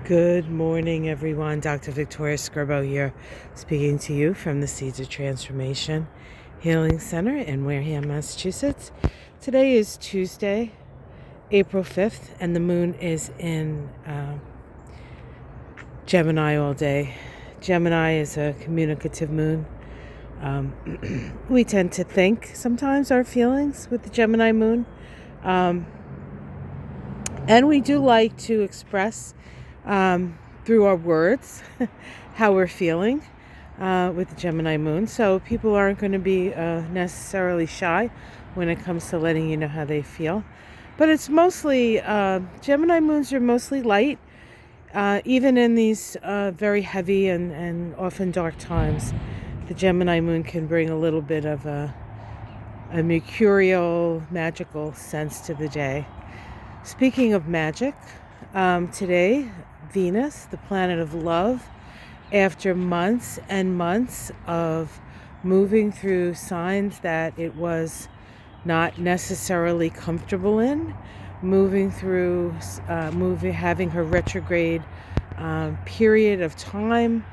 Good morning, everyone. Dr. Victoria Skirbo here, speaking to you from the Seeds of Transformation Healing Center in Wareham, Massachusetts. Today is Tuesday, April 5th, and the moon is in Gemini all day. Gemini is a communicative moon. We tend to think sometimes our feelings with the Gemini moon. And we do like to express through our words how we're feeling with the Gemini moon. So people aren't going to be necessarily shy when it comes to letting you know how they feel. But it's mostly, Gemini moons are mostly light, even in these very heavy and often dark times. The Gemini moon can bring a little bit of a mercurial, magical sense to the day. Speaking of magic, today, Venus, the planet of love, after months and months of moving through signs that it was not necessarily comfortable in, moving through, having her retrograde period of time,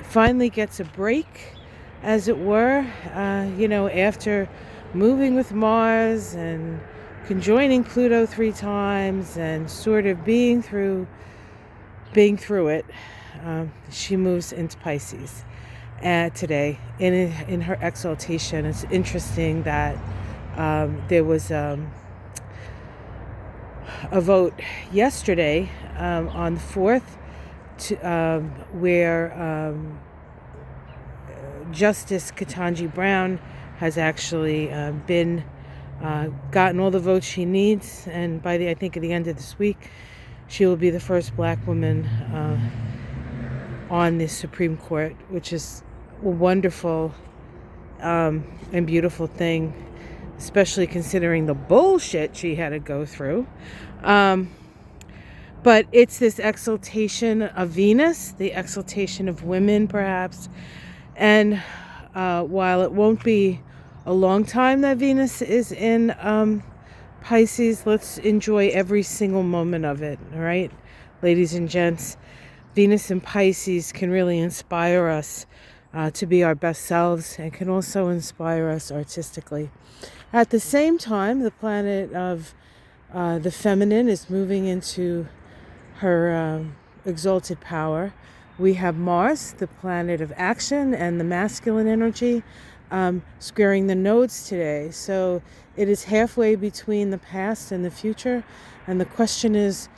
finally gets a break, as it were, after moving with Mars and conjoining Pluto 3 times and sort of being through it. She moves into Pisces today in her exaltation. It's interesting that there was a vote yesterday on the 4th where Justice Ketanji Brown has actually gotten all the votes she needs, and by I think at the end of this week, she will be the first Black woman on the Supreme Court, which is a wonderful and beautiful thing, especially considering the bullshit she had to go through. But it's this exaltation of Venus, the exaltation of women, perhaps, and while it won't be a long time that Venus is in Pisces, let's enjoy every single moment of it, all right? Ladies and gents, Venus in Pisces can really inspire us to be our best selves and can also inspire us artistically. At the same time, the planet of the feminine is moving into her exalted power. We have Mars, the planet of action and the masculine energy, squaring the nodes today. So it is halfway between the past and the future. And the question is,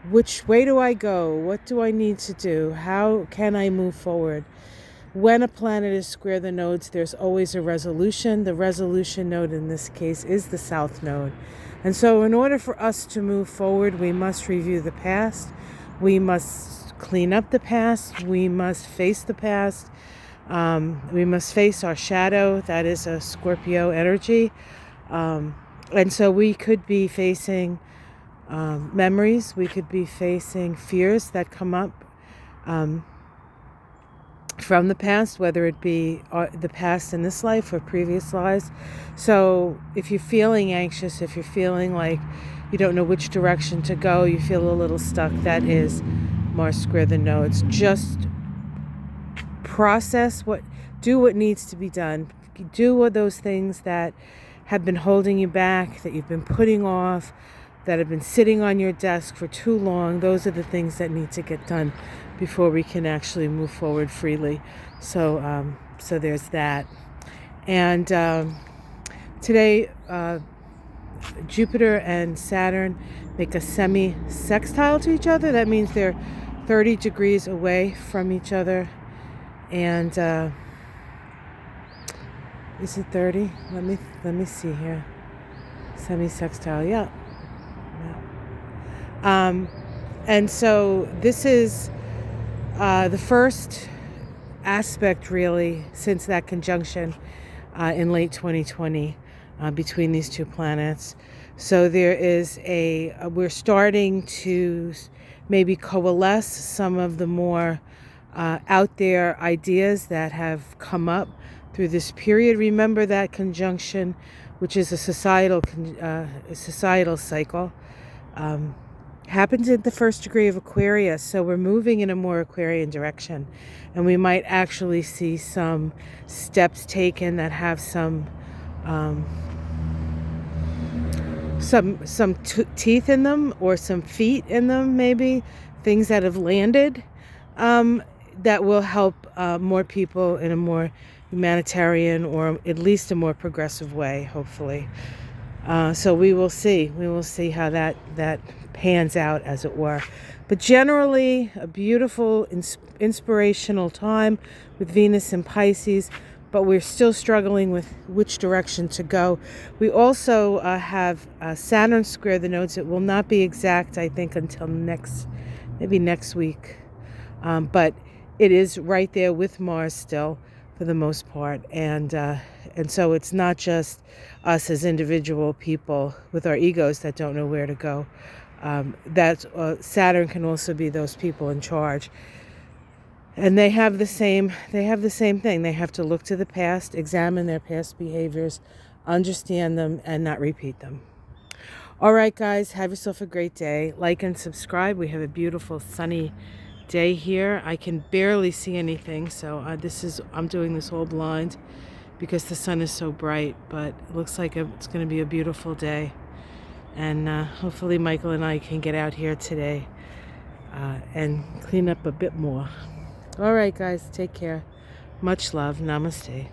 which way do I go? What do I need to do? How can I move forward? When a planet is square the nodes, there's always a resolution. The resolution node in this case is the south node. And so in order for us to move forward, we must review the past. We must clean up the past. We must face the past. We must face our shadow. That is a Scorpio energy. And so we could be facing memories. We could be facing fears that come up from the past, whether it be the past in this life or previous lives. So if you're feeling anxious, if you're feeling like you don't know which direction to go, you feel a little stuck, that is Mars square the nodes. Just do what needs to be done. Do what those things that have been holding you back, that you've been putting off, that have been sitting on your desk for too long. Those are the things that need to get done before we can actually move forward freely. So there's that. And today, Jupiter and Saturn make a semi-sextile to each other. That means they're 30 degrees away from each other. And is it 30? Let me see here. Semi-sextile, yeah. And so this is the first aspect, really, since that conjunction in late 2020 between these two planets. So there is we're starting to maybe coalesce some of the more out there ideas that have come up through this period. Remember that conjunction, which is a societal cycle. happens in the first degree of Aquarius, so we're moving in a more Aquarian direction, and we might actually see some steps taken that have some um, teeth in them, or some feet in them, maybe things that have landed, that will help more people in a more humanitarian, or at least a more progressive way, hopefully. So we will see. We will see how that pans out, as it were. But generally, a beautiful, inspirational time with Venus and Pisces. But we're still struggling with which direction to go. We also have Saturn square the nodes. It will not be exact, I think, until maybe next week. But it is right there with Mars still, for the most part, and so it's not just us as individual people with our egos that don't know where to go. That Saturn can also be those people in charge, and they have the same thing. They have to look to the past, examine their past behaviors, understand them, and not repeat them. All right, guys, have yourself a great day. Like and subscribe. We have a beautiful sunny day here. I can barely see anything, so I'm doing this all blind because the sun is so bright, but it looks like it's going to be a beautiful day, and hopefully Michael and I can get out here today and clean up a bit more. All right, guys, take care. Much love. Namaste.